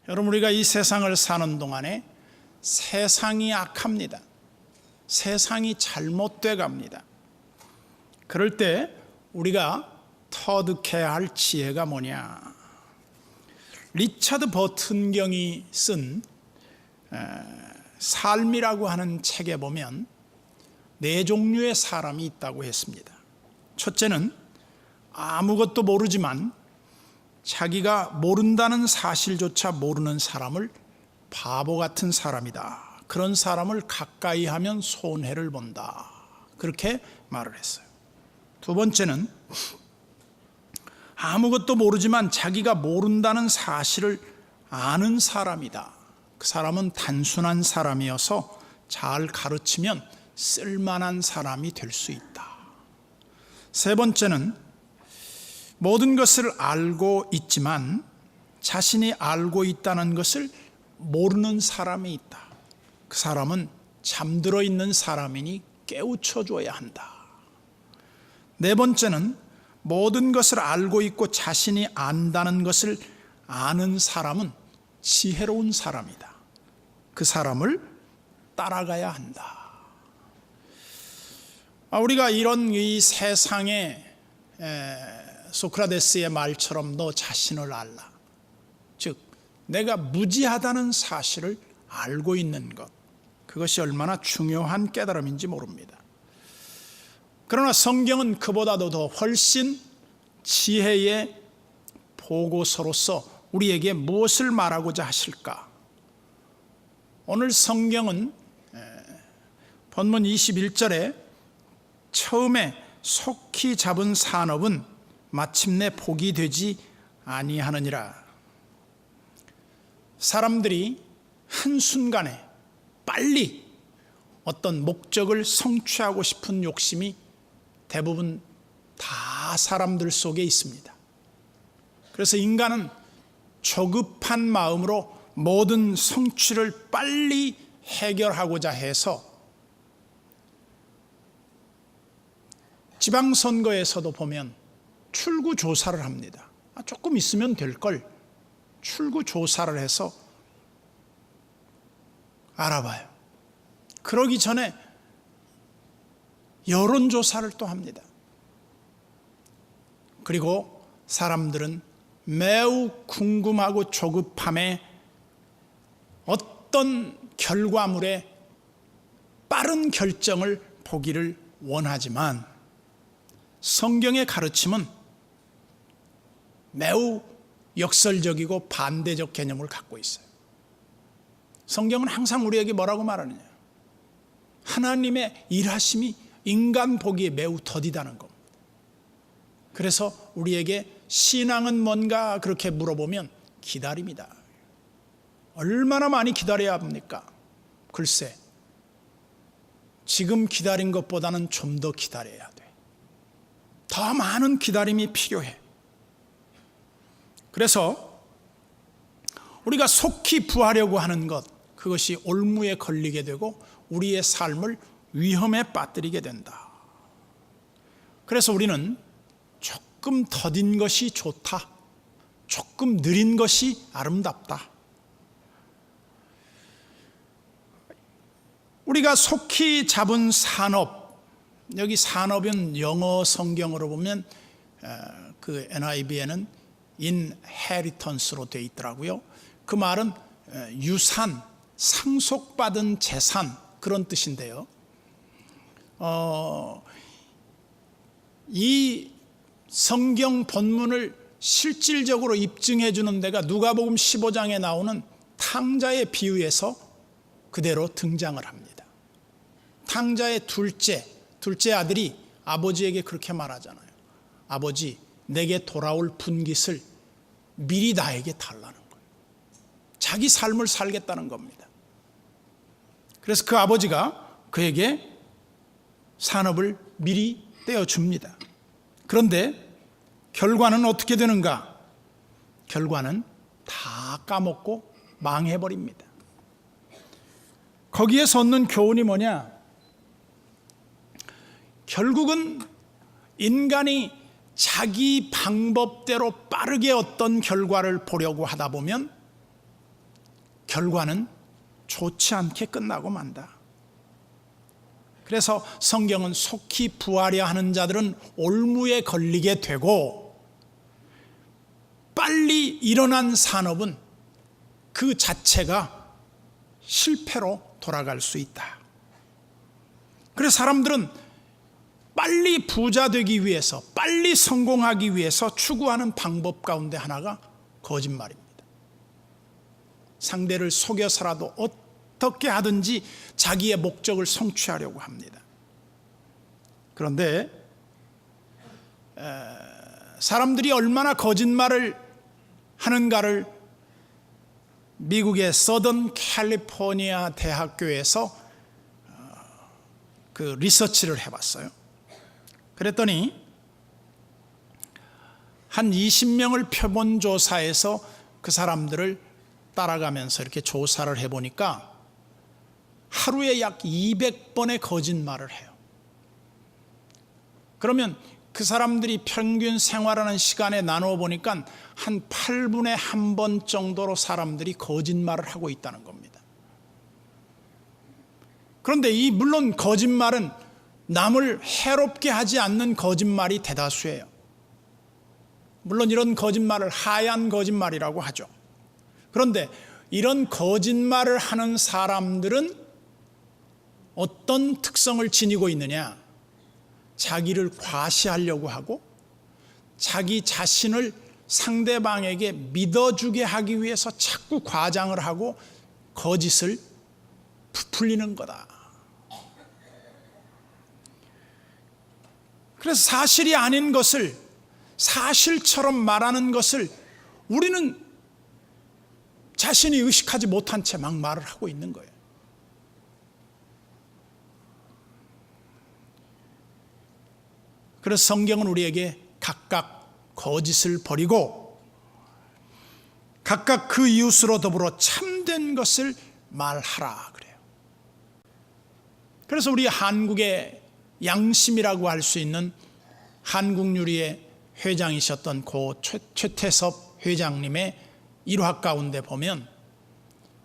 여러분, 우리가 이 세상을 사는 동안에 세상이 악합니다. 세상이 잘못돼 갑니다. 그럴 때 우리가 터득해야 할 지혜가 뭐냐? 리차드 버튼경이 쓴 삶이라고 하는 책에 보면 네 종류의 사람이 있다고 했습니다. 첫째는 아무것도 모르지만 자기가 모른다는 사실조차 모르는 사람을 바보 같은 사람이다. 그런 사람을 가까이 하면 손해를 본다. 그렇게 말을 했어요. 두 번째는 아무것도 모르지만 자기가 모른다는 사실을 아는 사람이다. 그 사람은 단순한 사람이어서 잘 가르치면 쓸만한 사람이 될 수 있다. 세 번째는 모든 것을 알고 있지만 자신이 알고 있다는 것을 모르는 사람이 있다. 그 사람은 잠들어 있는 사람이니 깨우쳐줘야 한다. 네 번째는 모든 것을 알고 있고 자신이 안다는 것을 아는 사람은 지혜로운 사람이다. 그 사람을 따라가야 한다. 우리가 이런 이 세상에 소크라테스의 말처럼 너 자신을 알라. 즉 내가 무지하다는 사실을 알고 있는 것, 그것이 얼마나 중요한 깨달음인지 모릅니다. 그러나 성경은 그보다도 더 훨씬 지혜의 보고서로서 우리에게 무엇을 말하고자 하실까? 오늘 성경은 본문 21절에 처음에 속히 잡은 산업은 마침내 복이 되지 아니하느니라. 사람들이 한순간에 빨리 어떤 목적을 성취하고 싶은 욕심이 대부분 다 사람들 속에 있습니다. 그래서 인간은 조급한 마음으로 모든 성취를 빨리 해결하고자 해서 지방선거에서도 보면 출구조사를 합니다. 조금 있으면 될걸. 출구조사를 해서 알아봐요. 그러기 전에 여론조사를 또 합니다. 그리고 사람들은 매우 궁금하고 조급함에 어떤 결과물에 빠른 결정을 보기를 원하지만 성경의 가르침은 매우 역설적이고 반대적 개념을 갖고 있어요. 성경은 항상 우리에게 뭐라고 말하느냐? 하나님의 일하심이 인간 보기에 매우 더디다는 겁니다. 그래서 우리에게 신앙은 뭔가 그렇게 물어보면 기다림이다. 얼마나 많이 기다려야 합니까? 글쎄, 지금 기다린 것보다는 좀 더 기다려야 돼. 더 많은 기다림이 필요해. 그래서 우리가 속히 부하려고 하는 것, 그것이 올무에 걸리게 되고 우리의 삶을 위험에 빠뜨리게 된다. 그래서 우리는 조금 더딘 것이 좋다. 조금 느린 것이 아름답다. 우리가 속히 잡은 산업, 여기 산업은 영어 성경으로 보면 그 NIV에는 inheritance로 되어 있더라고요. 그 말은 유산, 상속받은 재산, 그런 뜻인데요. 이 성경 본문을 실질적으로 입증해 주는 데가 누가복음 15장에 나오는 탕자의 비유에서 그대로 등장을 합니다. 탕자의 둘째 아들이 아버지에게 그렇게 말하잖아요. 아버지, 내게 돌아올 분깃을 미리 나에게 달라는 거예요. 자기 삶을 살겠다는 겁니다. 그래서 그 아버지가 그에게 산업을 미리 떼어줍니다. 그런데 결과는 어떻게 되는가? 결과는 다 까먹고 망해버립니다. 거기에서 얻는 교훈이 뭐냐? 결국은 인간이 자기 방법대로 빠르게 어떤 결과를 보려고 하다 보면 결과는 좋지 않게 끝나고 만다. 그래서 성경은 속히 부하려 하는 자들은 올무에 걸리게 되고, 빨리 일어난 산업은 그 자체가 실패로 돌아갈 수 있다. 그래서 사람들은 빨리 부자 되기 위해서, 빨리 성공하기 위해서 추구하는 방법 가운데 하나가 거짓말입니다. 상대를 속여서라도 어떻게 하든지 자기의 목적을 성취하려고 합니다. 그런데 사람들이 얼마나 거짓말을 하는가를 미국의 서던 캘리포니아 대학교에서 그 리서치를 해봤어요. 그랬더니 한 20명을 표본조사해서 그 사람들을 따라가면서 이렇게 조사를 해보니까 하루에 약 200번의 거짓말을 해요. 그러면 그 사람들이 평균 생활하는 시간에 나누어 보니까 한 8분에 1번 정도로 사람들이 거짓말을 하고 있다는 겁니다. 그런데 물론 거짓말은 남을 해롭게 하지 않는 거짓말이 대다수예요. 물론 이런 거짓말을 하얀 거짓말이라고 하죠. 그런데 이런 거짓말을 하는 사람들은 어떤 특성을 지니고 있느냐? 자기를 과시하려고 하고 자기 자신을 상대방에게 믿어주게 하기 위해서 자꾸 과장을 하고 거짓을 부풀리는 거다. 그래서 사실이 아닌 것을 사실처럼 말하는 것을 우리는 자신이 의식하지 못한 채 막 말을 하고 있는 거예요. 그래서 성경은 우리에게 각각 거짓을 버리고 각각 그 이웃으로 더불어 참된 것을 말하라 그래요. 그래서 우리 한국의 양심이라고 할 수 있는 한국유리의 회장이셨던 고 최태섭 회장님의 일화 가운데 보면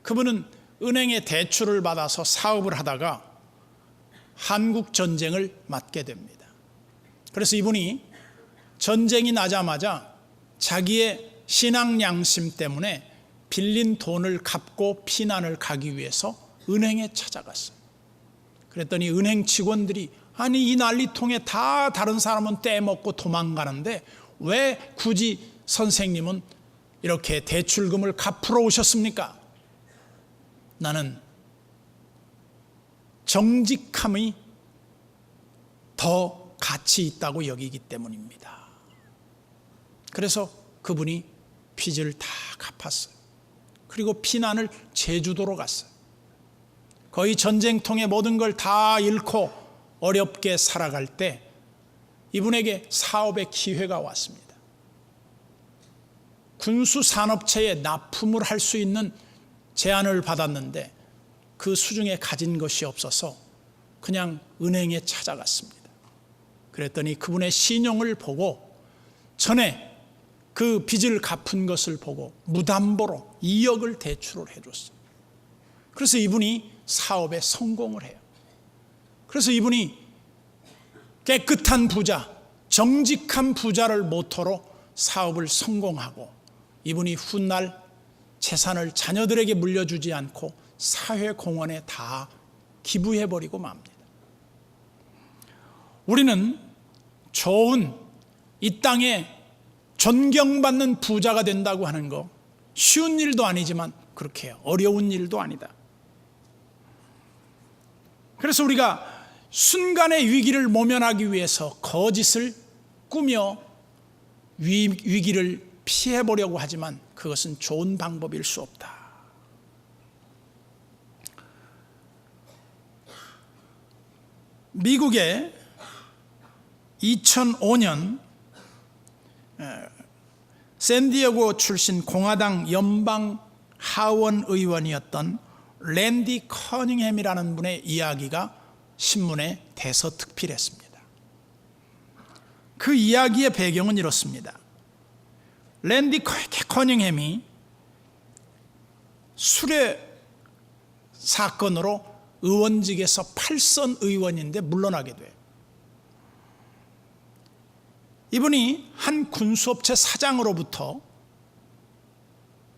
그분은 은행에 대출을 받아서 사업을 하다가 한국 전쟁을 맞게 됩니다. 그래서 이분이 전쟁이 나자마자 자기의 신앙 양심 때문에 빌린 돈을 갚고 피난을 가기 위해서 은행에 찾아갔어요. 그랬더니 은행 직원들이 아니 이 난리통에 다 다른 사람은 떼먹고 도망가는데 왜 굳이 선생님은 이렇게 대출금을 갚으러 오셨습니까? 나는 정직함이 더 가치 있다고 여기기 때문입니다. 그래서 그분이 빚을 다 갚았어요. 그리고 피난을 제주도로 갔어요. 거의 전쟁통에 모든 걸 다 잃고 어렵게 살아갈 때 이분에게 사업의 기회가 왔습니다. 군수산업체에 납품을 할 수 있는 제안을 받았는데 그 수중에 가진 것이 없어서 그냥 은행에 찾아갔습니다. 그랬더니 그분의 신용을 보고 전에 그 빚을 갚은 것을 보고 무담보로 2억을 대출을 해줬어요. 그래서 이분이 사업에 성공을 해요. 그래서 이분이 깨끗한 부자, 정직한 부자를 모토로 사업을 성공하고 이분이 훗날 재산을 자녀들에게 물려주지 않고 사회공헌에 다 기부해버리고 맙니다. 우리는 좋은 이 땅에 존경받는 부자가 된다고 하는 거 쉬운 일도 아니지만 그렇게 어려운 일도 아니다. 그래서 우리가 순간의 위기를 모면하기 위해서 거짓을 꾸며 위기를 피해보려고 하지만 그것은 좋은 방법일 수 없다. 미국의 2005년 샌디에고 출신 공화당 연방 하원 의원이었던 랜디 커닝햄이라는 분의 이야기가 신문에 대서특필했습니다. 그 이야기의 배경은 이렇습니다. 랜디 커닝햄이 수뢰 사건으로 의원직에서 8선 의원인데 물러나게 돼요. 이분이 한 군수업체 사장으로부터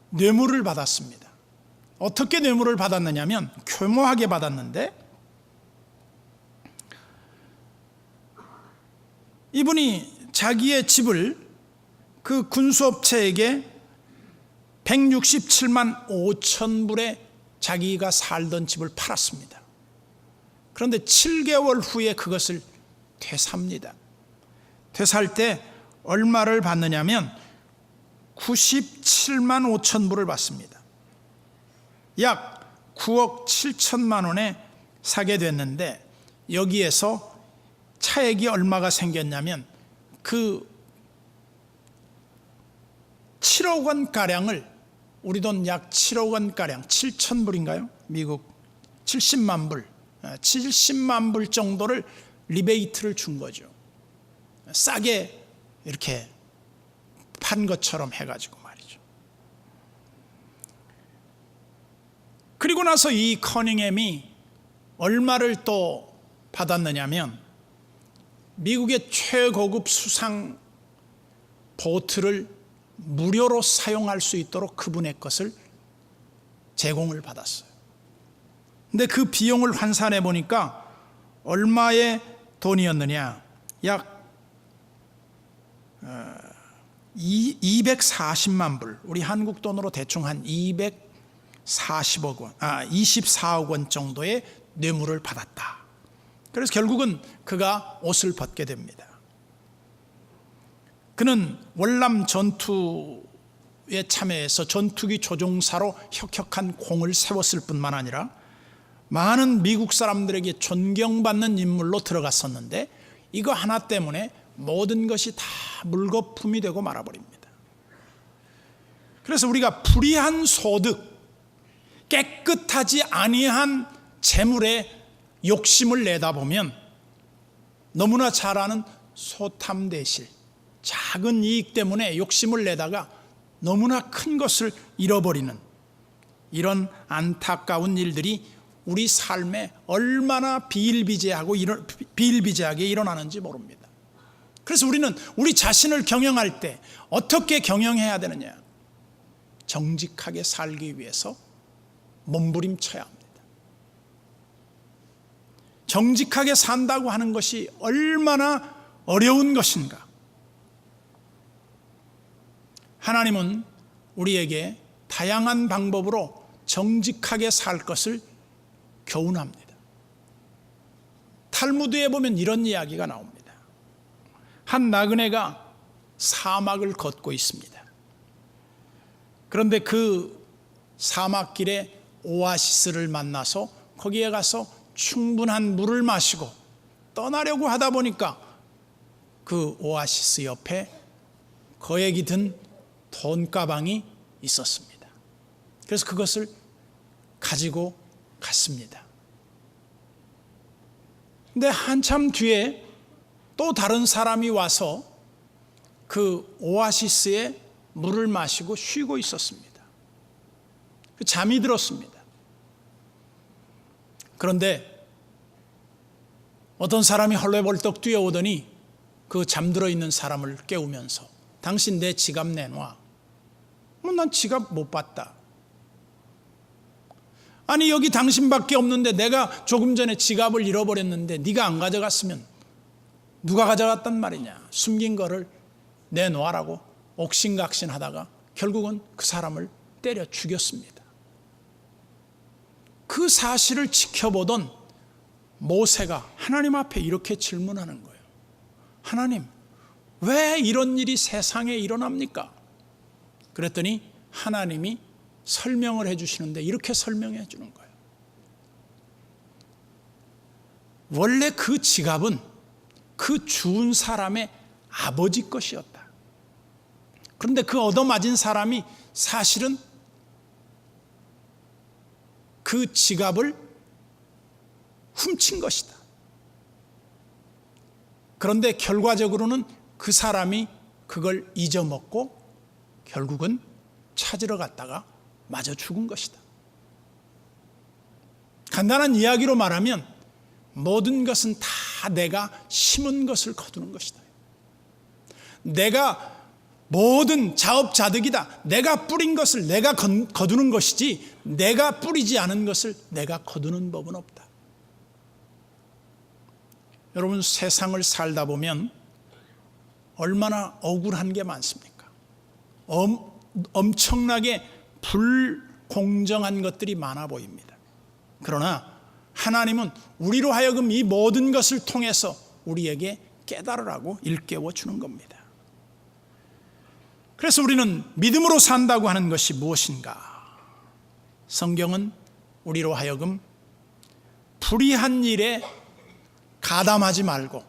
뇌물을 받았습니다. 어떻게 뇌물을 받았느냐면 교묘하게 받았는데, 이분이 자기의 집을 그 군수업체에게 167만 5천 불에 자기가 살던 집을 팔았습니다. 그런데 7개월 후에 그것을 되삽니다. 되살 때 얼마를 받느냐면 97만 5천 불을 받습니다. 약 9억 7천만 원에 사게 됐는데, 여기에서 차액이 얼마가 생겼냐면 그 7억 원가량을, 우리 돈 약 7억 원가량, 7천 불인가요? 미국 70만 불, 70만 불 정도를 리베이트를 준 거죠. 싸게 이렇게 판 것처럼 해가지고 말이죠. 그리고 나서 이 커닝햄이 얼마를 또 받았느냐면, 미국의 최고급 수상 보트를 무료로 사용할 수 있도록 그분의 것을 제공을 받았어요. 근데 그 비용을 환산해 보니까 얼마의 돈이었느냐, 약 240만 불, 우리 한국 돈으로 대충 한 240억 원, 24억 원 정도의 뇌물을 받았다. 그래서 결국은 그가 옷을 벗게 됩니다. 그는 월남 전투에 참여해서 전투기 조종사로 혁혁한 공을 세웠을 뿐만 아니라 많은 미국 사람들에게 존경받는 인물로 들어갔었는데, 이거 하나 때문에 모든 것이 다 물거품이 되고 말아버립니다. 그래서 우리가 불의한 소득, 깨끗하지 아니한 재물에 욕심을 내다 보면 너무나 잘 아는 소탐대실, 작은 이익 때문에 욕심을 내다가 너무나 큰 것을 잃어버리는 이런 안타까운 일들이 우리 삶에 얼마나 비일비재하게 일어나는지 모릅니다. 그래서 우리는 우리 자신을 경영할 때 어떻게 경영해야 되느냐? 정직하게 살기 위해서 몸부림쳐야 합니다. 정직하게 산다고 하는 것이 얼마나 어려운 것인가? 하나님은 우리에게 다양한 방법으로 정직하게 살 것을 교훈합니다. 탈무드에 보면 이런 이야기가 나옵니다. 한 나그네가 사막을 걷고 있습니다. 그런데 그 사막길에 오아시스를 만나서 거기에 가서 충분한 물을 마시고 떠나려고 하다 보니까 그 오아시스 옆에 거액이 든 돈가방이 있었습니다. 그래서 그것을 가지고 갔습니다. 근데 한참 뒤에 또 다른 사람이 와서 그 오아시스에 물을 마시고 쉬고 있었습니다. 잠이 들었습니다. 그런데 어떤 사람이 헐레벌떡 뛰어오더니 그 잠들어 있는 사람을 깨우면서, 당신 내 지갑 내놔. 난 지갑 못 봤다. 아니, 여기 당신밖에 없는데 내가 조금 전에 지갑을 잃어버렸는데 네가 안 가져갔으면 누가 가져갔단 말이냐. 숨긴 거를 내놓으라고 옥신각신하다가 결국은 그 사람을 때려 죽였습니다. 그 사실을 지켜보던 모세가 하나님 앞에 이렇게 질문하는 거예요. 하나님, 왜 이런 일이 세상에 일어납니까? 그랬더니 하나님이 설명을 해주시는데 이렇게 설명해 주는 거예요. 원래 그 지갑은 그 죽은 사람의 아버지 것이었다. 그런데 그 얻어맞은 사람이 사실은 그 지갑을 훔친 것이다. 그런데 결과적으로는 그 사람이 그걸 잊어먹고 결국은 찾으러 갔다가 마저 죽은 것이다. 간단한 이야기로 말하면 모든 것은 다 내가 심은 것을 거두는 것이다. 내가 모든 자업자득이다. 내가 뿌린 것을 내가 거두는 것이지 내가 뿌리지 않은 것을 내가 거두는 법은 없다. 여러분, 세상을 살다 보면 얼마나 억울한 게 많습니까? 엄청나게 불공정한 것들이 많아 보입니다. 그러나 하나님은 우리로 하여금 이 모든 것을 통해서 우리에게 깨달으라고 일깨워 주는 겁니다. 그래서 우리는 믿음으로 산다고 하는 것이 무엇인가? 성경은 우리로 하여금 불의한 일에 가담하지 말고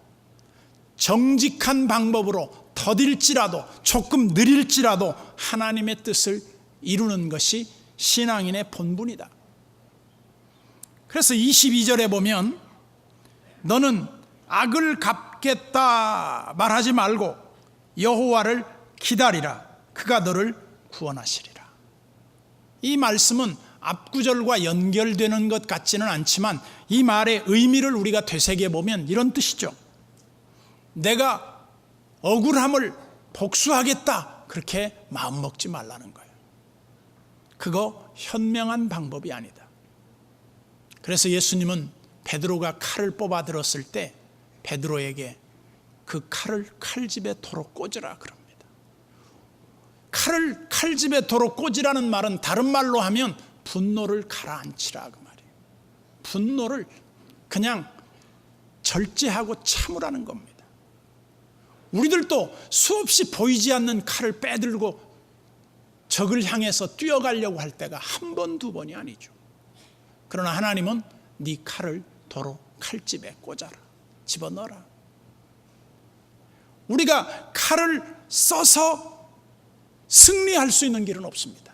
정직한 방법으로 더딜지라도 조금 느릴지라도 하나님의 뜻을 이루는 것이 신앙인의 본분이다. 그래서 22절에 보면 너는 악을 갚겠다 말하지 말고 여호와를 기다리라. 그가 너를 구원하시리라. 이 말씀은 앞구절과 연결되는 것 같지는 않지만 이 말의 의미를 우리가 되새겨보면 이런 뜻이죠. 내가 억울함을 복수하겠다 그렇게 마음먹지 말라는 거예요. 그거 현명한 방법이 아니다. 그래서 예수님은 베드로가 칼을 뽑아 들었을 때 베드로에게 그 칼을 칼집에 도로 꽂으라 그럽니다. 칼을 칼집에 도로 꽂으라는 말은 다른 말로 하면 분노를 가라앉히라 그 말이에요. 분노를 그냥 절제하고 참으라는 겁니다. 우리들도 수없이 보이지 않는 칼을 빼들고 적을 향해서 뛰어가려고 할 때가 한 번, 두 번이 아니죠. 그러나 하나님은 네 칼을 도로 칼집에 꽂아라. 집어넣어라. 우리가 칼을 써서 승리할 수 있는 길은 없습니다.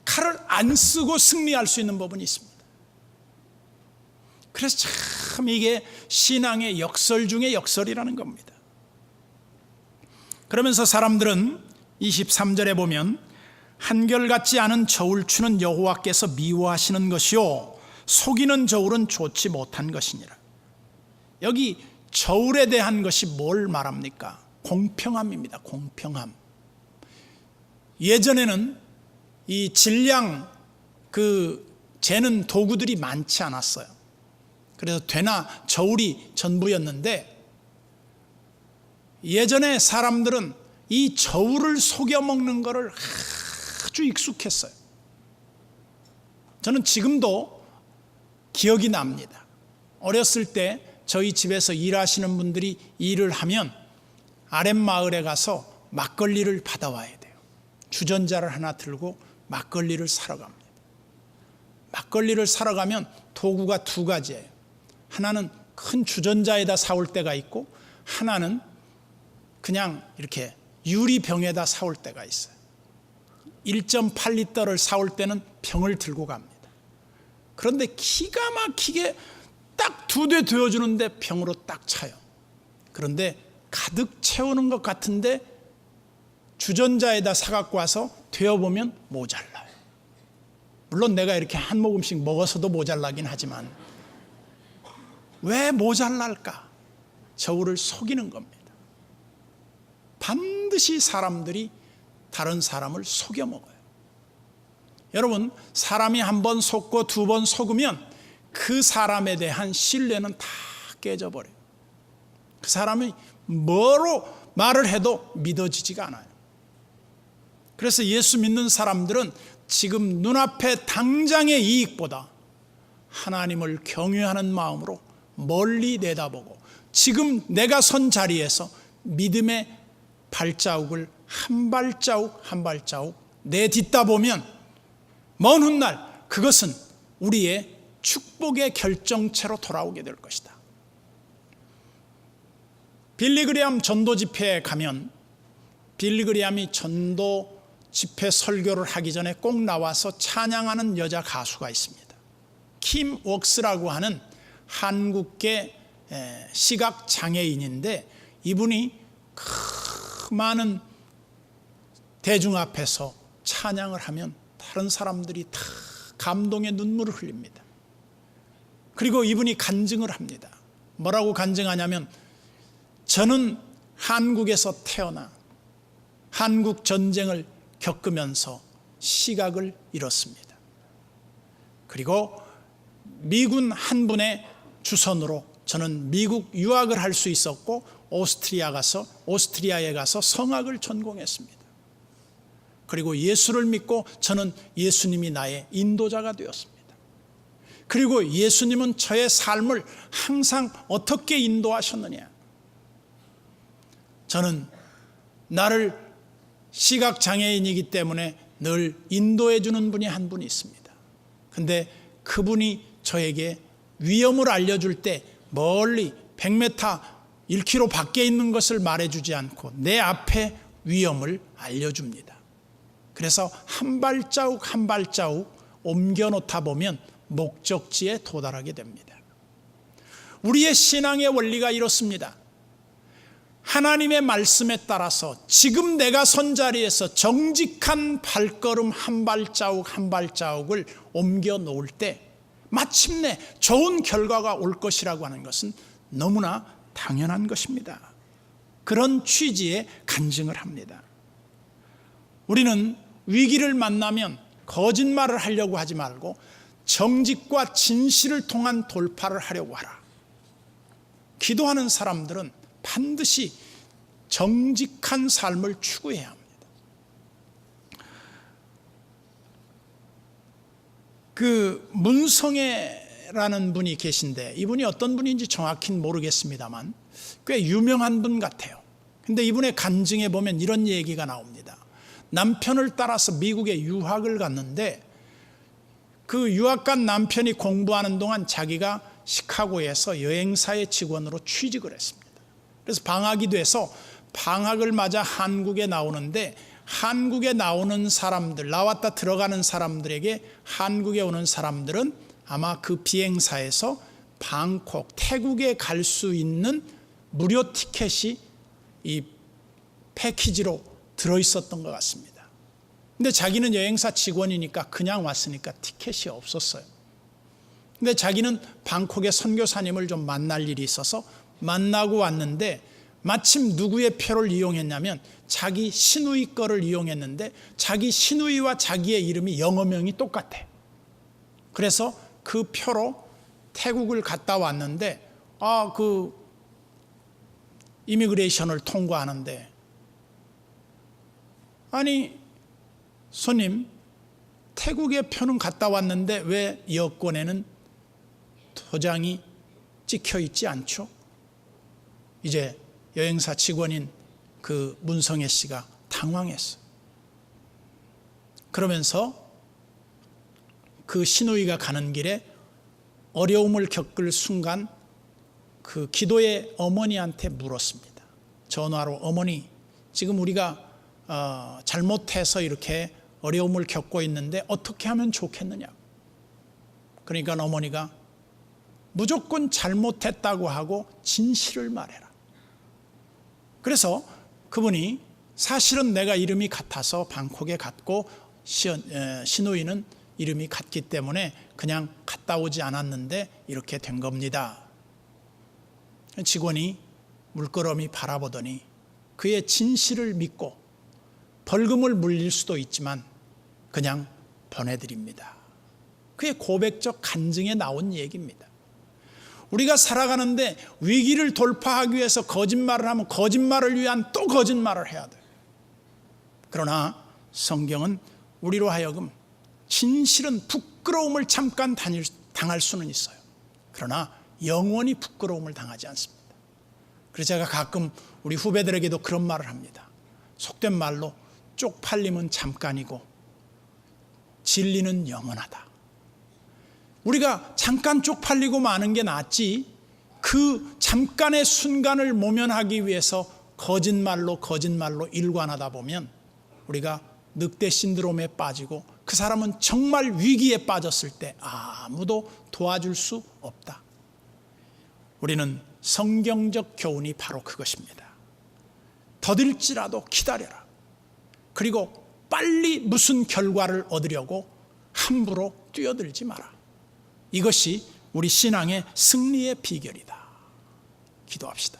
칼을 안 쓰고 승리할 수 있는 법은 있습니다. 그래서 참 이게 신앙의 역설 중에 역설이라는 겁니다. 그러면서 사람들은 23절에 보면 한결같지 않은 저울 추는 여호와께서 미워하시는 것이요 속이는 저울은 좋지 못한 것이니라. 여기 저울에 대한 것이 뭘 말합니까? 공평함입니다. 공평함. 예전에는 이 질량 재는 도구들이 많지 않았어요. 그래서 되나 저울이 전부였는데 예전에 사람들은 이 저울을 속여 먹는 것을 아주 익숙했어요. 저는 지금도 기억이 납니다. 어렸을 때 저희 집에서 일하시는 분들이 일을 하면 아랫마을에 가서 막걸리를 받아와야 돼요. 주전자를 하나 들고 막걸리를 사러 갑니다. 막걸리를 사러 가면 도구가 두 가지예요. 하나는 큰 주전자에다 사올 때가 있고 하나는 그냥 이렇게 유리병에다 사올 때가 있어요. 1.8리터를 사올 때는 병을 들고 갑니다. 그런데 기가 막히게 딱 2대 되어주는데 병으로 딱 차요. 그런데 가득 채우는 것 같은데 주전자에다 사갖고 와서 데워보면 모자라요. 물론 내가 이렇게 한 모금씩 먹어서도 모자라긴 하지만 왜 모자랄까? 저울을 속이는 겁니다. 반드시 사람들이 다른 사람을 속여 먹어요. 여러분, 사람이 한 번 속고 2번 속으면 그 사람에 대한 신뢰는 다 깨져버려요. 그 사람이 뭐로 말을 해도 믿어지지가 않아요. 그래서 예수 믿는 사람들은 지금 눈앞에 당장의 이익보다 하나님을 경외하는 마음으로 멀리 내다보고 지금 내가 선 자리에서 믿음의 발자국을 한 발자국 한 발자국 내딛다 보면 먼 훗날 그것은 우리의 축복의 결정체로 돌아오게 될 것이다. 빌리그리암 전도 집회에 가면 빌리그리암이 전도 집회 설교를 하기 전에 꼭 나와서 찬양하는 여자 가수가 있습니다. 킴 웍스라고 하는 한국계 시각장애인인데 이분이 많은 대중 앞에서 찬양을 하면 다른 사람들이 다 감동의 눈물을 흘립니다. 그리고 이분이 간증을 합니다. 뭐라고 간증하냐면, 저는 한국에서 태어나 한국 전쟁을 겪으면서 시각을 잃었습니다. 그리고 미군 한 분의 주선으로 저는 미국 유학을 할 수 있었고 오스트리아에 가서 성악을 전공했습니다. 그리고 예수를 믿고 저는 예수님이 나의 인도자가 되었습니다. 그리고 예수님은 저의 삶을 항상 어떻게 인도하셨느냐? 저는 나를 시각장애인이기 때문에 늘 인도해 주는 분이 한 분이 있습니다. 근데 그분이 저에게 위험을 알려줄 때 멀리 100m, 1km 밖에 있는 것을 말해주지 않고 내 앞에 위험을 알려줍니다. 그래서 한 발자국 한 발자국 옮겨놓다 보면 목적지에 도달하게 됩니다. 우리의 신앙의 원리가 이렇습니다. 하나님의 말씀에 따라서 지금 내가 선 자리에서 정직한 발걸음 한 발자국 한 발자국을 옮겨 놓을 때 마침내 좋은 결과가 올 것이라고 하는 것은 너무나 당연한 것입니다. 그런 취지의 간증을 합니다. 우리는 위기를 만나면 거짓말을 하려고 하지 말고 정직과 진실을 통한 돌파를 하려고 하라. 기도하는 사람들은 반드시 정직한 삶을 추구해야 합니다. 그 문성애라는 분이 계신데 이분이 어떤 분인지 정확히는 모르겠습니다만 꽤 유명한 분 같아요. 근데 이분의 간증에 보면 이런 얘기가 나옵니다. 남편을 따라서 미국에 유학을 갔는데 그 유학 간 남편이 공부하는 동안 자기가 시카고에서 여행사의 직원으로 취직을 했습니다. 그래서 방학이 돼서 방학을 맞아 한국에 나오는데 한국에 나오는 사람들, 나왔다 들어가는 사람들에게 한국에 오는 사람들은 아마 그 비행사에서 방콕, 태국에 갈 수 있는 무료 티켓이 이 패키지로 들어있었던 것 같습니다. 근데 자기는 여행사 직원이니까 그냥 왔으니까 티켓이 없었어요. 근데 자기는 방콕의 선교사님을 좀 만날 일이 있어서 만나고 왔는데 마침 누구의 표를 이용했냐면 자기 시누이 거를 이용했는데 자기 시누이와 자기의 이름이 영어명이 똑같아. 그래서 그 표로 태국을 갔다 왔는데 그 이미그레이션을 통과하는데 아니 손님 태국의 표는 갔다 왔는데 왜 여권에는 도장이 찍혀 있지 않죠? 이제 여행사 직원인 그 문성애 씨가 당황했어요. 그러면서 그 시누이가 가는 길에 어려움을 겪을 순간 그 기도의 어머니한테 물었습니다. 전화로 어머니 지금 우리가 잘못해서 이렇게 어려움을 겪고 있는데 어떻게 하면 좋겠느냐. 그러니까 어머니가 무조건 잘못했다고 하고 진실을 말해라. 그래서 그분이 사실은 내가 이름이 같아서 방콕에 갔고 시누이는 이름이 같기 때문에 그냥 갔다 오지 않았는데 이렇게 된 겁니다. 직원이 물끄러미 바라보더니 그의 진실을 믿고 벌금을 물릴 수도 있지만 그냥 보내드립니다. 그의 고백적 간증에 나온 얘기입니다. 우리가 살아가는데 위기를 돌파하기 위해서 거짓말을 하면 거짓말을 위한 또 거짓말을 해야 돼요. 그러나 성경은 우리로 하여금 진실은 부끄러움을 잠깐 당할 수는 있어요. 그러나 영원히 부끄러움을 당하지 않습니다. 그래서 제가 가끔 우리 후배들에게도 그런 말을 합니다. 속된 말로 쪽팔림은 잠깐이고 진리는 영원하다. 우리가 잠깐 쪽팔리고 마는 게 낫지 그 잠깐의 순간을 모면하기 위해서 거짓말로 일관하다 보면 우리가 늑대 신드롬에 빠지고 그 사람은 정말 위기에 빠졌을 때 아무도 도와줄 수 없다. 우리는 성경적 교훈이 바로 그것입니다. 더딜지라도 기다려라. 그리고 빨리 무슨 결과를 얻으려고 함부로 뛰어들지 마라. 이것이 우리 신앙의 승리의 비결이다. 기도합시다.